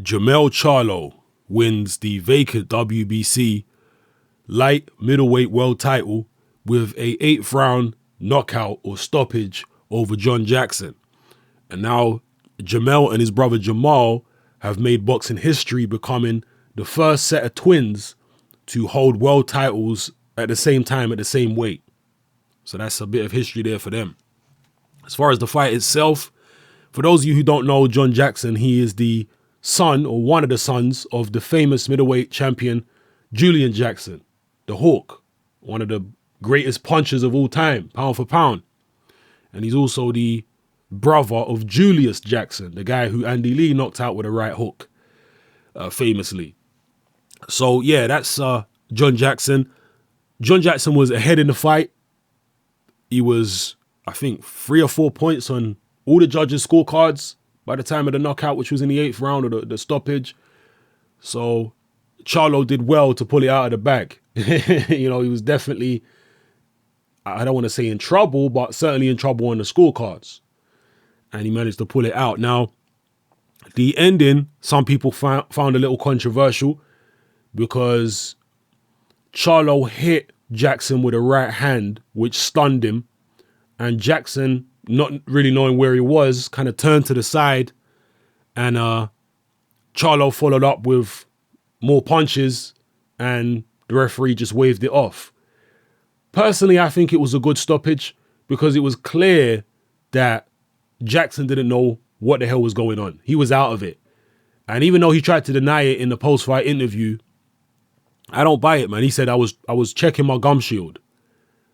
Jermell Charlo wins the vacant WBC light middleweight world title with a 8th round knockout or stoppage over John Jackson. And now Jermell and his brother Jamal have made boxing history, becoming the first set of twins to hold world titles at the same time at the same weight. So that's a bit of history there for them. As far as the fight itself, for those of you who don't know John Jackson, he is the son or one of the sons of the famous middleweight champion Julian Jackson, the Hawk, one of the greatest punchers of all time, pound for pound. And he's also the brother of Julius Jackson, the guy who Andy Lee knocked out with a right hook, famously. So yeah, that's John Jackson. John Jackson was ahead in the fight. He was, I think, 3 or 4 points on all the judges' scorecards by the time of the knockout, which was in the 8th round of the stoppage. So Charlo did well to pull it out of the bag. You know, he was definitely, I don't want to say in trouble, but certainly in trouble on the scorecards. And he managed to pull it out. Now, the ending, some people found a little controversial because Charlo hit Jackson with a right hand, which stunned him. And Jackson, not really knowing where he was, kind of turned to the side. And Charlo followed up with more punches, and the referee just waved it off. Personally, I think it was a good stoppage because it was clear that Jackson didn't know what the hell was going on. He was out of it. And even though he tried to deny it in the post-fight interview, I don't buy it, man. He said, I was checking my gum shield.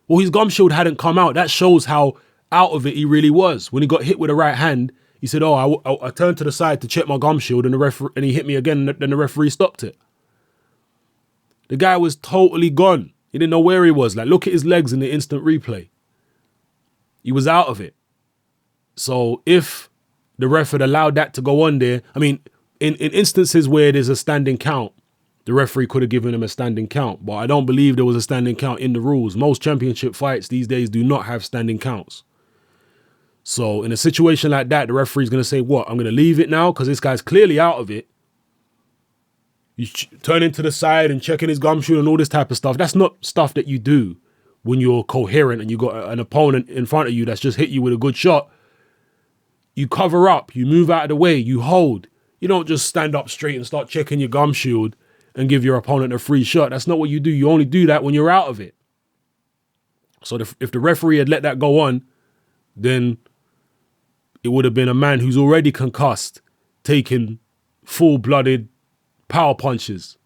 Well, his gum shield hadn't come out. That shows how out of it he really was. When he got hit with a right hand, he said, oh, I turned to the side to check my gum shield, and and he hit me again, and the referee stopped it. The guy was totally gone. He didn't know where he was. Like, look at his legs in the instant replay. He was out of it. So if the ref had allowed that to go on there, I mean, in instances where there's a standing count, the referee could have given him a standing count, but I don't believe there was a standing count in the rules. Most championship fights these days do not have standing counts. So in a situation like that, the referee's going to say, what, I'm going to leave it now because this guy's clearly out of it. He's turning to the side and checking his gum shield and all this type of stuff. That's not stuff that you do when you're coherent and you got an opponent in front of you that's just hit you with a good shot. You cover up, you move out of the way, you hold. You don't just stand up straight and start checking your gum shield and give your opponent a free shot. That's not what you do. You only do that when you're out of it. So if the referee had let that go on, then it would have been a man who's already concussed, taking full-blooded power punches.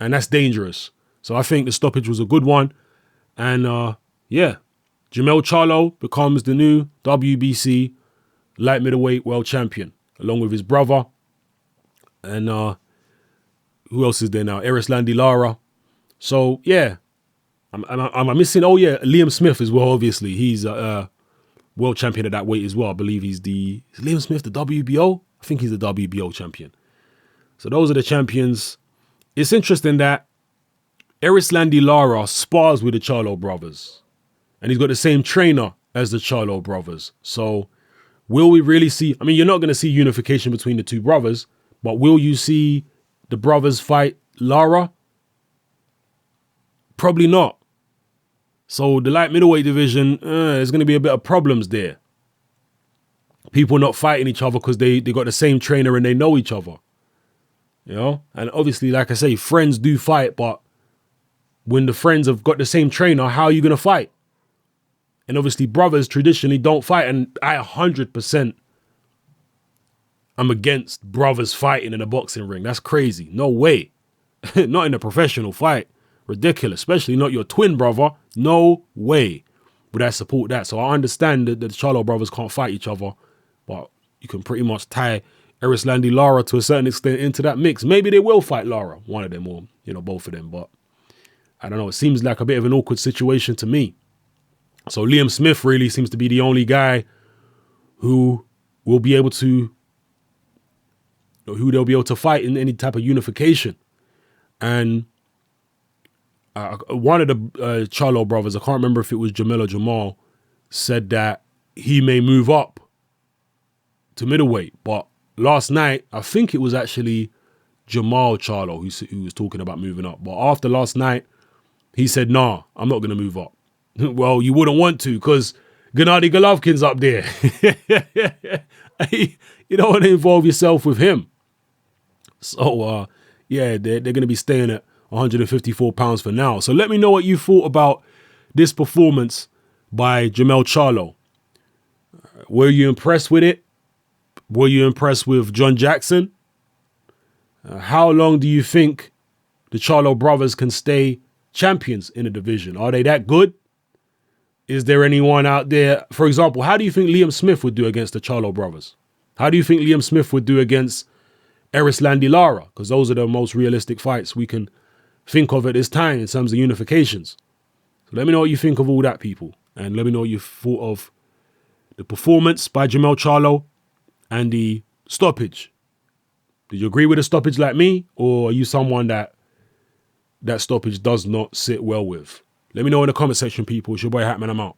And that's dangerous. So I think the stoppage was a good one. And yeah, Jermell Charlo becomes the new WBC light middleweight world champion, along with his brother. And who else is there now? Erislandy Lara. So yeah, I'm missing. Oh yeah, Liam Smith as well. Obviously, he's world champion at that weight as well. I believe is Liam Smith the WBO? I think he's the WBO champion. So those are the champions. It's interesting that Erislandy Lara spars with the Charlo brothers, and he's got the same trainer as the Charlo brothers. So will we really see? I mean, you're not going to see unification between the two brothers, but will you see the brothers fight Lara? Probably not. So the light middleweight division, there's going to be a bit of problems there. People not fighting each other because they got the same trainer and they know each other. You know? And obviously, like I say, friends do fight, but when the friends have got the same trainer, how are you going to fight? And obviously, brothers traditionally don't fight. And I 100% I'm against brothers fighting in a boxing ring. That's crazy. No way. Not in a professional fight. Ridiculous. Especially not your twin brother. No way would I support that. So I understand that the Charlo brothers can't fight each other, but you can pretty much tie Erislandy Lara to a certain extent into that mix. Maybe they will fight Lara, one of them, or both of them. But I don't know. It seems like a bit of an awkward situation to me. So Liam Smith really seems to be the only guy who will be able to, who they'll be able to fight in any type of unification. And one of the Charlo brothers, I can't remember if it was Jermell or Jamal, said that he may move up to middleweight, but last night, I think it was actually Jermell Charlo who was talking about moving up. But after last night, he said, nah, I'm not going to move up. Well, you wouldn't want to because Gennady Golovkin's up there. You don't want to involve yourself with him. So, yeah, they're going to be staying at 154 pounds for now. So let me know what you thought about this performance by Jermell Charlo. Were you impressed with it? Were you impressed with John Jackson? How long do you think the Charlo brothers can stay champions in the division? Are they that good? Is there anyone out there? For example, how do you think Liam Smith would do against the Charlo brothers? How do you think Liam Smith would do against Erislandy Lara? Because those are the most realistic fights we can think of at this time in terms of unifications. So let me know what you think of all that, people. And let me know what you thought of the performance by Jermell Charlo and the stoppage. Did you agree with the stoppage like me? Or are you someone that stoppage does not sit well with? Let me know in the comment section, people. It's your boy Hatman. I'm out.